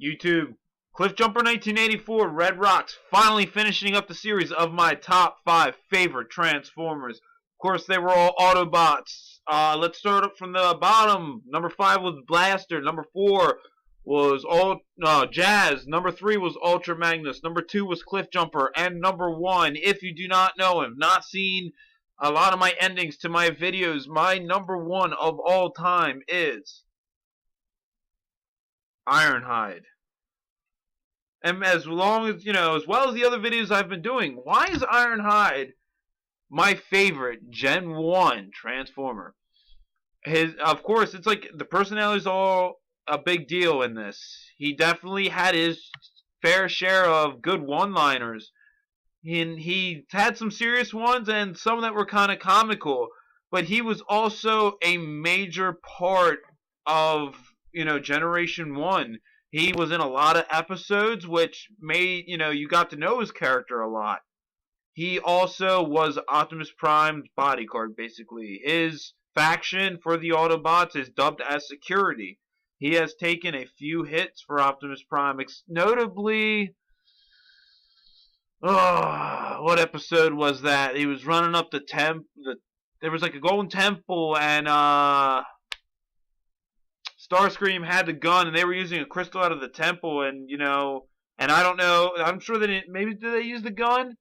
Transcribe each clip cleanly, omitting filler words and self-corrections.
YouTube. Cliffjumper 1984, Red Rocks, finally finishing up the series of my top 5 favorite Transformers. Of course, they were all Autobots. Let's start up from the bottom. Number 5 was Blaster. Number 4 was Jazz. Number 3 was Ultra Magnus. Number 2 was Cliffjumper. And number 1, if you do not know him, not seen a lot of my endings to my videos, my number 1 of all time is Ironhide. And as long as, as well as the other videos I've been doing, why is Ironhide my favorite Gen 1 Transformer? Of course, it's like the personality is all a big deal in this. He definitely had his fair share of good one-liners. He had some serious ones and some that were kind of comical. But he was also a major part of, Generation 1. He was in a lot of episodes, which made, you got to know his character a lot. He also was Optimus Prime's bodyguard, basically. His faction for the Autobots is dubbed as Security. He has taken a few hits for Optimus Prime, notably, what episode was that? He was running up the there was like a golden temple, and Starscream had the gun, and they were using a crystal out of the temple, and and I don't know, I'm sure they didn't, maybe did they use the gun?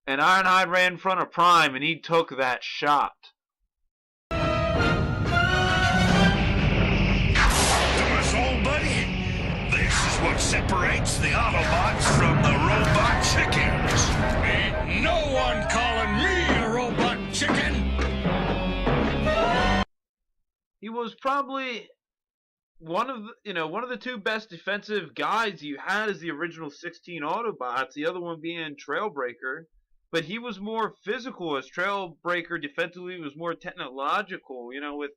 And Ironhide ran in front of Prime, and he took that shot. Optimus, old buddy, this is what separates the Autobots from the robot chickens. Ain't no one calling me a robot chicken. He was probably one of the two best defensive guys you had as the original 16 Autobots, the other one being Trailbreaker. But he was more physical, as Trailbreaker defensively was more technological, with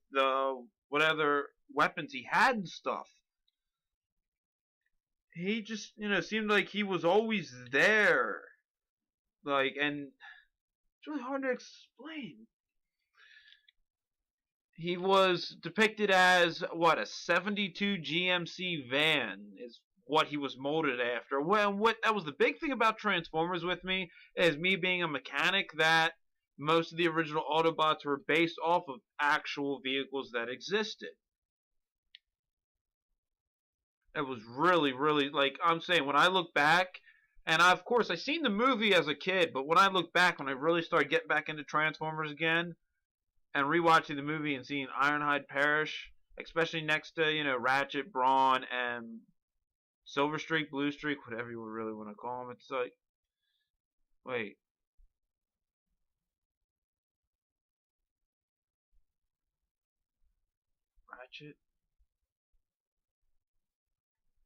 what other weapons he had and stuff. He just, seemed like he was always there. And it's really hard to explain. He was depicted as, a 72 GMC van is what he was molded after. Well, that was the big thing about Transformers with me, is me being a mechanic, that most of the original Autobots were based off of actual vehicles that existed. It was really, really, I'm saying, when I look back, and of course, I seen the movie as a kid, but when I look back, when I really started getting back into Transformers again, and rewatching the movie and seeing Ironhide perish, especially next to, Ratchet, Brawn, and Silver Streak, Blue Streak, whatever you would really want to call them, it's like, wait.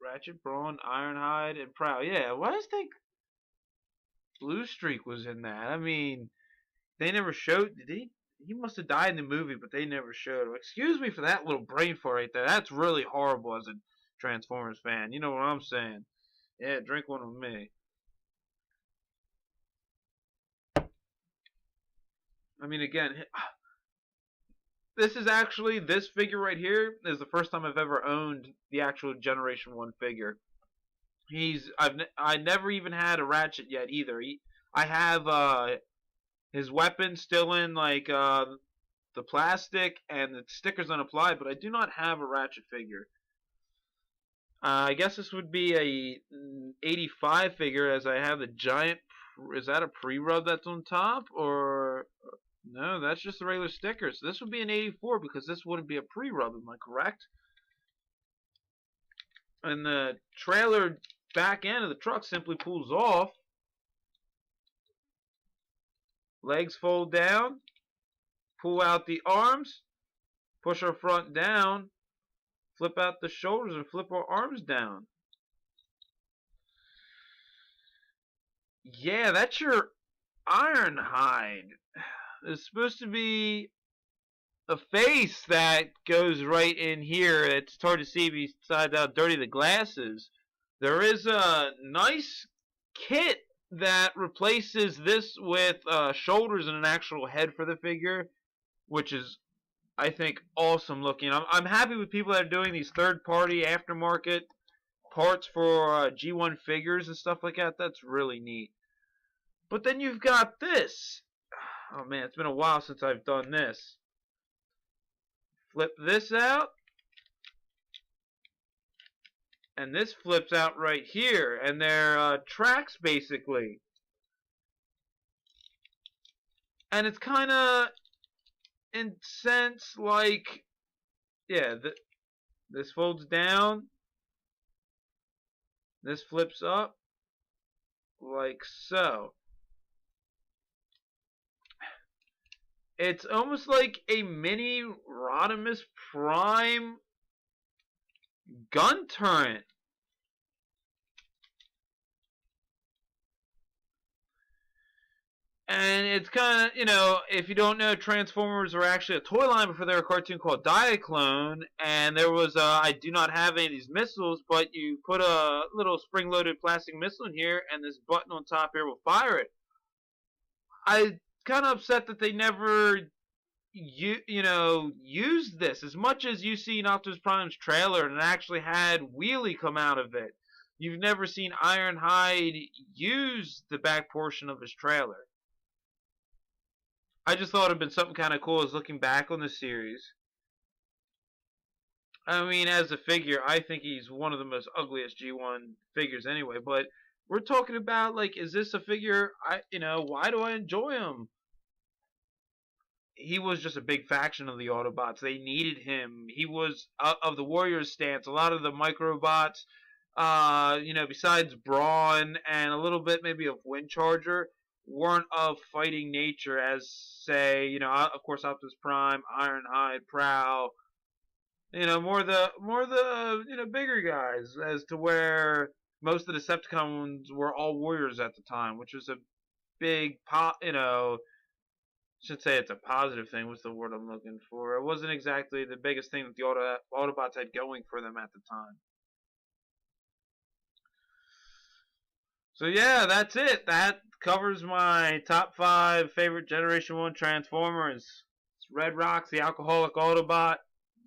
Ratchet, Brawn, Ironhide, and Prowl. Yeah, why does I think Blue Streak was in that? I mean, they never showed, did he? He must have died in the movie, but they never showed him. Excuse me for that little brain fart right there. That's really horrible as a Transformers fan. You know what I'm saying? Yeah, drink one with me. I mean, again, this figure right here is the first time I've ever owned the actual Generation 1 figure. I never even had a Ratchet yet either. I have, his weapon still in the plastic and the stickers unapplied, but I do not have a Ratchet figure. I guess this would be a 85 figure, as I have the giant. Is that a pre-rub that's on top, or no? That's just the regular sticker. So this would be an 84 because this wouldn't be a pre-rub. Am I correct? And the trailer back end of the truck simply pulls off. Legs fold down, pull out the arms, push our front down, flip out the shoulders, and flip our arms down. Yeah, that's your Ironhide. There's supposed to be a face that goes right in here. It's hard to see besides how dirty the glass is. There is a nice kit that replaces this with shoulders and an actual head for the figure, which is, I think, awesome looking. I'm happy with people that are doing these third-party aftermarket carts for G1 figures and stuff like that. That's really neat. But then you've got this. Oh man, it's been a while since I've done this. Flip this out. And this flips out right here. And they're tracks basically. And it's kind of, in sense, like, yeah, this folds down. This flips up. Like so. It's almost like a mini Rodimus Prime gun turret. And it's kind of, you know, if you don't know, Transformers were actually a toy line before they were a cartoon called Diaclone. And there was, I do not have any of these missiles, but you put a little spring-loaded plastic missile in here, and this button on top here will fire it. I kind of upset that they never, you know, used this. As much as you see Optimus Prime's trailer and it actually had Wheelie come out of it, you've never seen Ironhide use the back portion of his trailer. I just thought it would have been something kind of cool as looking back on the series. I mean, as a figure, I think he's one of the most ugliest G1 figures anyway, but we're talking about, like, is this a figure, you know, why do I enjoy him? He was just a big faction of the Autobots. They needed him. He was of the Warriors stance. A lot of the Microbots, you know, besides Brawn and a little bit maybe of Windcharger, weren't of fighting nature as, say, you know, of course, Optimus Prime, Ironhide, Prowl, you know, more the you know, bigger guys, as to where most of the Decepticons were all warriors at the time, which was a big you know, should say it's a positive thing. What's the word I'm looking for? It wasn't exactly the biggest thing that the Autobots had going for them at the time. So yeah, that's it. That covers my top 5 favorite Generation 1 Transformers. It's Red Rocks, the Alcoholic Autobot.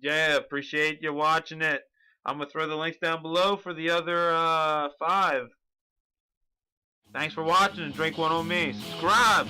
Yeah, appreciate you watching it. I'm going to throw the links down below for the other 5. Thanks for watching, and drink one on me. Subscribe!